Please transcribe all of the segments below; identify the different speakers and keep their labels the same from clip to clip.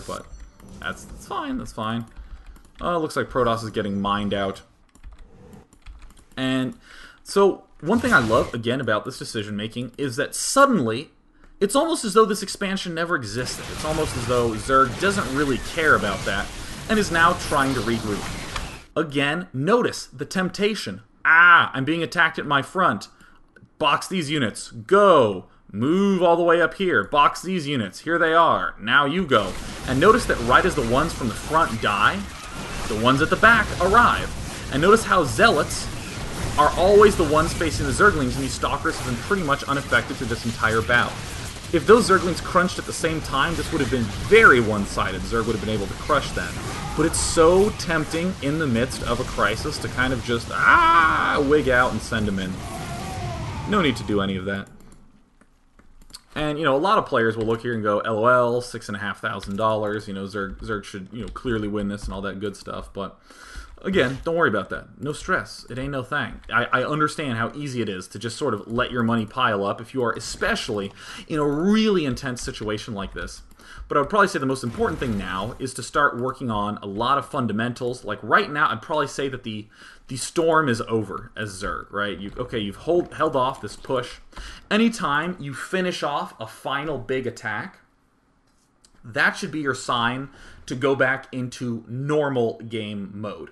Speaker 1: but that's fine, that's fine. Looks like Protoss is getting mined out. And so, one thing I love, again, about this decision-making is that suddenly, it's almost as though this expansion never existed. It's almost as though Zerg doesn't really care about that, and is now trying to regroup. Again, notice the temptation. Ah, I'm being attacked at my front. Box these units. Go. Move all the way up here. Box these units. Here they are. Now you go. And notice that right as the ones from the front die, the ones at the back arrive. And notice how Zealots are always the ones facing the Zerglings, and these Stalkers have been pretty much unaffected through this entire bout. If those Zerglings crunched at the same time, this would have been very one-sided. Zerg would have been able to crush them. But it's so tempting in the midst of a crisis to kind of just, wig out and send them in. No need to do any of that. And, you know, a lot of players will look here and go, LOL, $6,500, you know, Zerg should, you know, clearly win this and all that good stuff. But, again, don't worry about that. No stress. It ain't no thing. I understand how easy it is to just sort of let your money pile up if you are especially in a really intense situation like this. But I would probably say the most important thing now is to start working on a lot of fundamentals. Like right now, I'd probably say that the storm is over as Zerg, right? You've held off this push. Anytime you finish off a final big attack, that should be your sign to go back into normal game mode.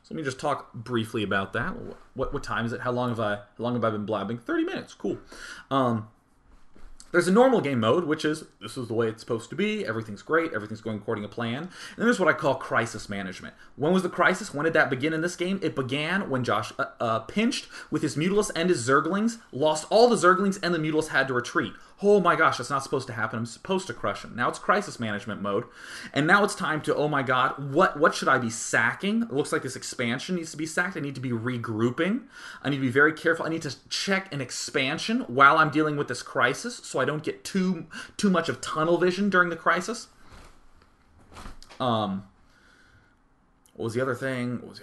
Speaker 1: So let me just talk briefly about that. What time is it? How long have I been blabbing? 30 minutes. Cool. There's a normal game mode, which is, this is the way it's supposed to be, everything's great, everything's going according to plan. And then there's what I call crisis management. When was the crisis? When did that begin in this game? It began when Josh pinched with his Mutalisk and his Zerglings, lost all the Zerglings, and the Mutalisk had to retreat. Oh my gosh, that's not supposed to happen. I'm supposed to crush him. Now it's crisis management mode. And now it's time to, oh my god, what should I be sacking? It looks like this expansion needs to be sacked. I need to be regrouping. I need to be very careful. I need to check an expansion while I'm dealing with this crisis so I don't get too much of tunnel vision during the crisis. What was the other thing?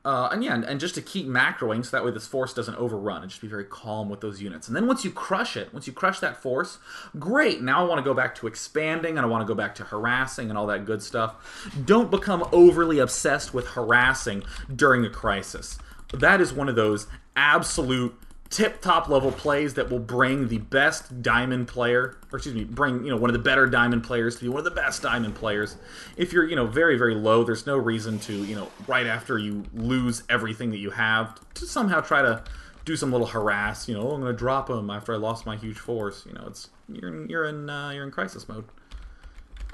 Speaker 1: And just to keep macroing so that way this force doesn't overrun and just be very calm with those units. And then once you crush it, once you crush that force, great, now I want to go back to expanding and I want to go back to harassing and all that good stuff. Don't become overly obsessed with harassing during a crisis. That is one of those absolute tip-top level plays that will bring the best diamond player, or excuse me, bring, you know, one of the better diamond players to be one of the best diamond players. If you're, you know, very, very low, there's no reason to, you know, right after you lose everything that you have, to somehow try to do some little harass, you know, oh, I'm going to drop him after I lost my huge force. You know, it's, you're in crisis mode.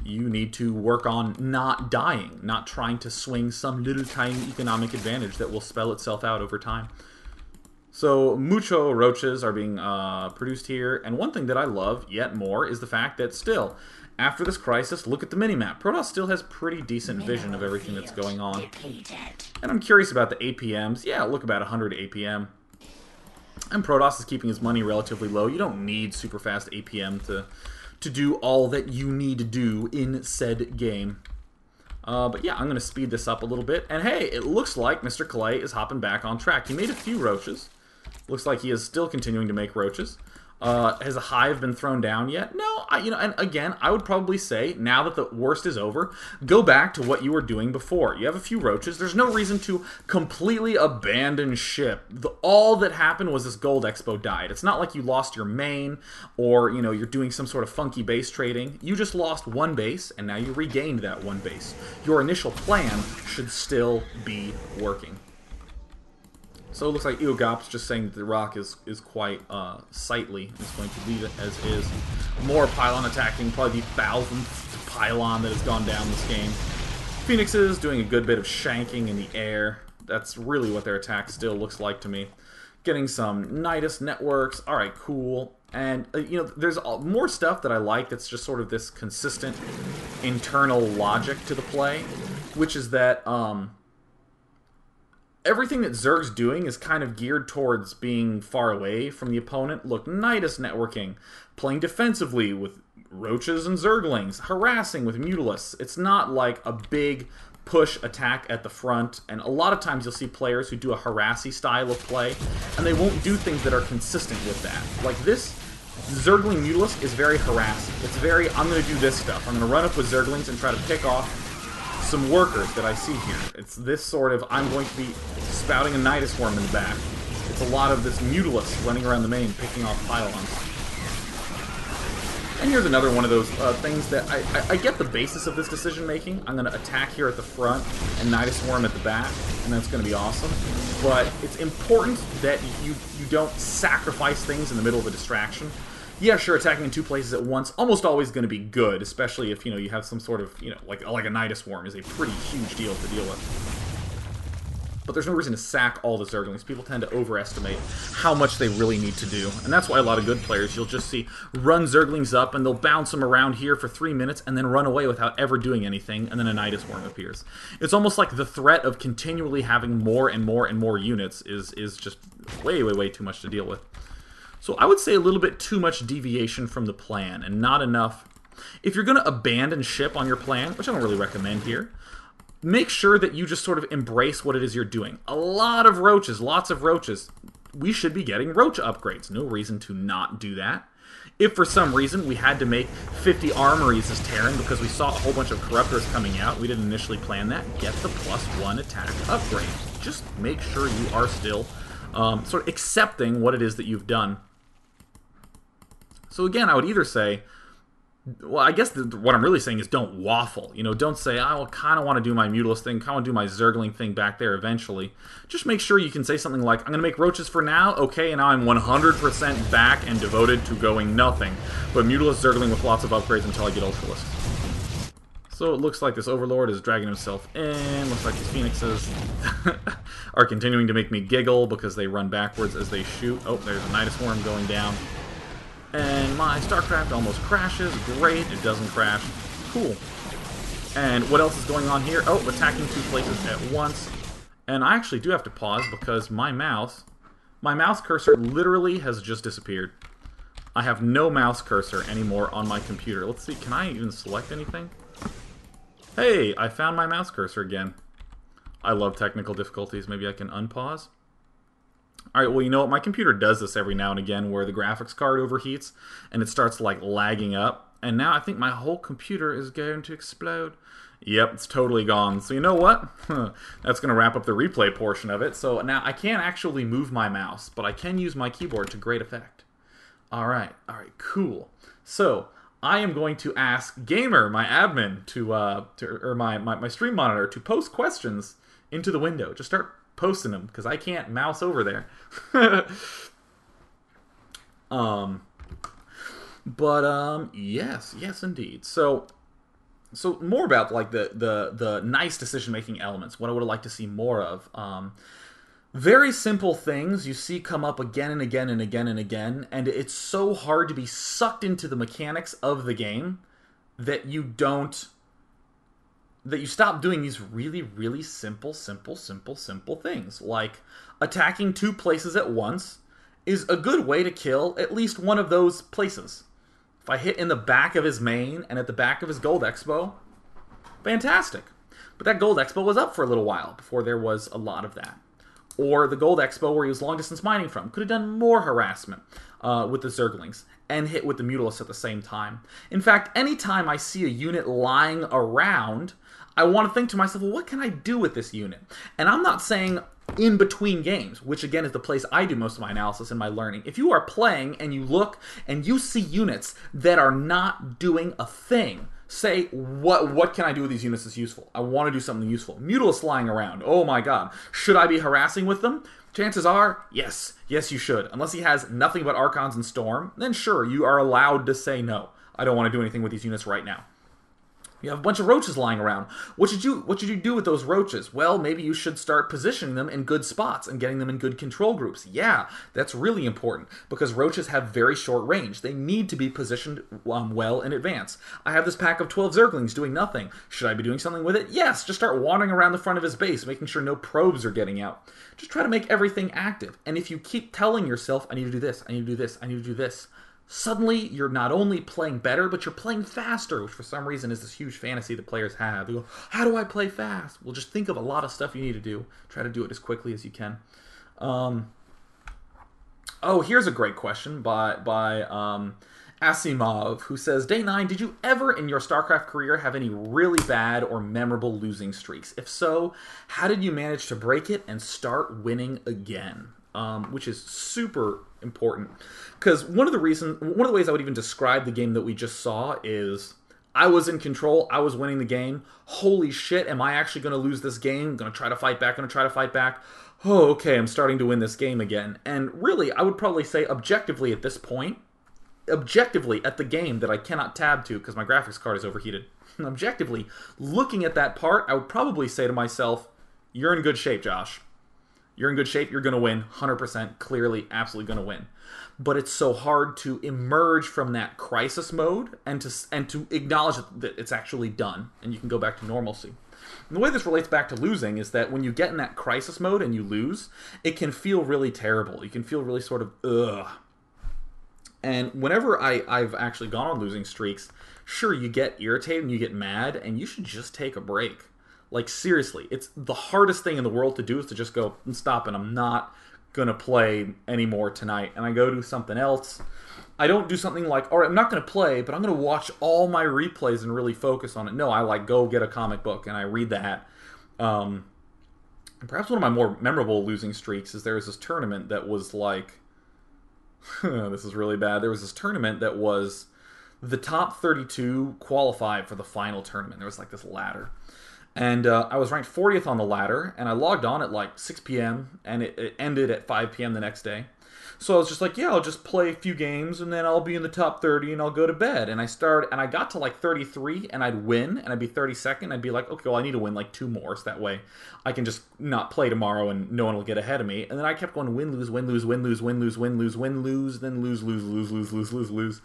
Speaker 1: You need to work on not dying, not trying to swing some little tiny economic advantage that will spell itself out over time. So, mucho roaches are being produced here, and one thing that I love yet more is the fact that still, after this crisis, look at the minimap. Protoss still has pretty decent vision of everything that's going on. And I'm curious about the APMs. Yeah, look, about 100 APM. And Protoss is keeping his money relatively low. You don't need super fast APM to do all that you need to do in said game. But yeah, I'm going to speed this up a little bit. And hey, it looks like Mr. Clay is hopping back on track. He made a few roaches. Looks like he is still continuing to make roaches. Has a hive been thrown down yet? No, and again, I would probably say, now that the worst is over, go back to what you were doing before. You have a few roaches. There's no reason to completely abandon ship. All that happened was this gold expo died. It's not like you lost your main, or, you know, you're doing some sort of funky base trading. You just lost one base, and now you regained that one base. Your initial plan should still be working. So it looks like Eogop's just saying that the rock is quite sightly. It's going to leave it as is. More pylon attacking, probably the 1000th pylon that has gone down this game. Phoenixes doing a good bit of shanking in the air. That's really what their attack still looks like to me. Getting some Nidus networks. Alright, cool. And, you know, there's more stuff that I like that's just sort of this consistent internal logic to the play, which is that, everything that Zerg's doing is kind of geared towards being far away from the opponent. Look, Nidus networking, playing defensively with roaches and Zerglings, harassing with Mutalisks. It's not like a big push attack at the front, and a lot of times you'll see players who do a harassy style of play, and they won't do things that are consistent with that. Like this Zergling Mutalisk is very harassing. It's very, I'm going to do this stuff. I'm going to run up with Zerglings and try to pick off some workers that I see here. It's this sort of, I'm going to be spouting a Nidus Worm in the back. It's a lot of this Mutalisk running around the main, picking off pylons. And here's another one of those things that I get the basis of this decision-making. I'm going to attack here at the front and Nidus Worm at the back, and that's going to be awesome. But it's important that you don't sacrifice things in the middle of a distraction. Yeah, sure, attacking in two places at once, almost always going to be good, especially if, you have some sort of, like a Nidus Worm is a pretty huge deal to deal with. But there's no reason to sack all the Zerglings. People tend to overestimate how much they really need to do. And that's why a lot of good players, you'll just see run Zerglings up, and they'll bounce them around here for 3 minutes, and then run away without ever doing anything, and then a Nidus Worm appears. It's almost like the threat of continually having more and more and more units is just way, way, way too much to deal with. So I would say a little bit too much deviation from the plan, and not enough. If you're going to abandon ship on your plan, which I don't really recommend here, make sure that you just sort of embrace what it is you're doing. A lot of roaches, lots of roaches. We should be getting roach upgrades. No reason to not do that. If for some reason we had to make 50 armories as Terran because we saw a whole bunch of corruptors coming out, we didn't initially plan that, get the +1 attack upgrade. Just make sure you are still sort of accepting what it is that you've done. So again, I would either say, well, I guess what I'm really saying is don't waffle. Don't say, I kind of want to do my Mutalisk thing, kind of want to do my Zergling thing back there eventually. Just make sure you can say something like, I'm going to make roaches for now, okay, and now I'm 100% back and devoted to going nothing. But Mutalisk Zergling with lots of upgrades until I get Ultralisk. So it looks like this Overlord is dragging himself in. Looks like these Phoenixes are continuing to make me giggle because they run backwards as they shoot. Oh, there's a Nidus Worm going down. And my Starcraft almost crashes. Great, it doesn't crash. Cool. And what else is going on here? Oh, attacking two places at once. And I actually do have to pause because my mouse cursor literally has just disappeared. I have no mouse cursor anymore on my computer. Let's see, can I even select anything? Hey, I found my mouse cursor again. I love technical difficulties. Maybe I can unpause. Alright, well, you know what? My computer does this every now and again where the graphics card overheats and it starts, like, lagging up. And now I think my whole computer is going to explode. Yep, it's totally gone. So you know what? That's going to wrap up the replay portion of it. So now I can't actually move my mouse, but I can use my keyboard to great effect. Alright, cool. So I am going to ask Gamer, my admin, or my stream monitor, to post questions into the window. Just start posting them because I can't mouse over there. Yes indeed. So more about like the nice decision making elements. What I would like to see more of. Very simple things you see come up again and again and again and again, and it's so hard to be sucked into the mechanics of the game that you stop doing these really, really simple things. Like, attacking two places at once is a good way to kill at least one of those places. If I hit in the back of his main and at the back of his Gold Expo, fantastic. But that Gold Expo was up for a little while before there was a lot of that. Or the Gold Expo where he was long distance mining from. Could have done more harassment with the Zerglings and hit with the Mutalisk at the same time. In fact, anytime I see a unit lying around, I want to think to myself, well, what can I do with this unit? And I'm not saying in between games, which again is the place I do most of my analysis and my learning. If you are playing and you look and you see units that are not doing a thing, say, what can I do with these units that's useful? I want to do something useful. Mutalisk lying around. Oh my god. Should I be harassing with them? Chances are, yes. Yes, you should. Unless he has nothing but Archons and Storm, then sure, you are allowed to say no. I don't want to do anything with these units right now. You have a bunch of roaches lying around. What should you do with those roaches? Well, maybe you should start positioning them in good spots and getting them in good control groups. Yeah, that's really important because roaches have very short range. They need to be positioned well in advance. I have this pack of 12 Zerglings doing nothing. Should I be doing something with it? Yes, just start wandering around the front of his base, making sure no probes are getting out. Just try to make everything active. And if you keep telling yourself, I need to do this, I need to do this, I need to do this, suddenly you're not only playing better, but you're playing faster, which for some reason is this huge fantasy that players have. They go, how do I play fast? Well, just think of a lot of stuff you need to do. Try to do it as quickly as you can. Oh, here's a great question by Asimov, who says, Day 9, did you ever in your StarCraft career have any really bad or memorable losing streaks? If so, how did you manage to break it and start winning again? Which is super important. Because one of the ways I would even describe the game that we just saw is I was in control. I was winning the game. Holy shit, am I actually going to lose this game? I'm going to try to fight back. Going to try to fight back. Oh, okay, I'm starting to win this game again. And really, I would probably say objectively at this point, objectively at the game that I cannot tab to because my graphics card is overheated, objectively, looking at that part, I would probably say to myself, you're in good shape, Josh. You're in good shape. You're going to win. 100%. Clearly, absolutely going to win. But it's so hard to emerge from that crisis mode and to acknowledge that it's actually done and you can go back to normalcy. And the way this relates back to losing is that when you get in that crisis mode and you lose, it can feel really terrible. You can feel really sort of ugh. And whenever I've actually gone on losing streaks, sure, you get irritated and you get mad, and you should just take a break. Like, seriously, it's the hardest thing in the world to do is to just go, stop, and I'm not going to play anymore tonight. And I go do something else. I don't do something like, all right, I'm not going to play, but I'm going to watch all my replays and really focus on it. No, I like go get a comic book and I read that. And perhaps one of my more memorable losing streaks is there was this tournament that was like, this is really bad. There was this tournament that was the top 32 qualified for the final tournament. There was like this ladder. And I was ranked 40th on the ladder, and I logged on at like 6 p.m., and it ended at 5 p.m. the next day. So I was just like, yeah, I'll just play a few games, and then I'll be in the top 30, and I'll go to bed. And I got to like 33, and I'd win, and I'd be 32nd. I'd be like, okay, well, I need to win like 2 more, so that way I can just not play tomorrow, and no one will get ahead of me. And then I kept going win, lose, win, lose, win, lose, win, lose, win, lose, win, lose, then lose, lose, lose, lose, lose, lose, lose.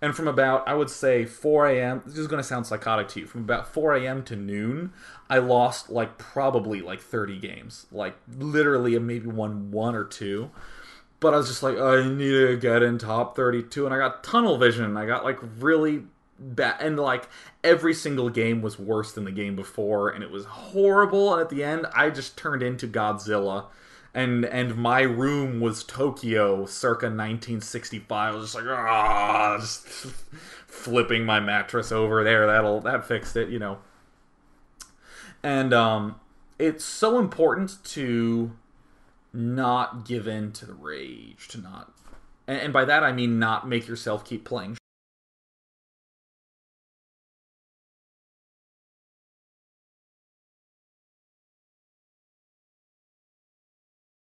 Speaker 1: And from about, I would say, 4 a.m., this is going to sound psychotic to you, from about 4 a.m. to noon, I lost, like, probably, like, 30 games. Like, literally, maybe won 1 or 2. But I was just like, I need to get in top 32, and I got tunnel vision. I got, like, really bad, and, like, every single game was worse than the game before, and it was horrible, and at the end, I just turned into Godzilla. And my room was Tokyo circa 1965. I was just like, just flipping my mattress over there. That fixed it, you know. And it's so important to not give in to the rage, to not, and by that I mean not make yourself keep playing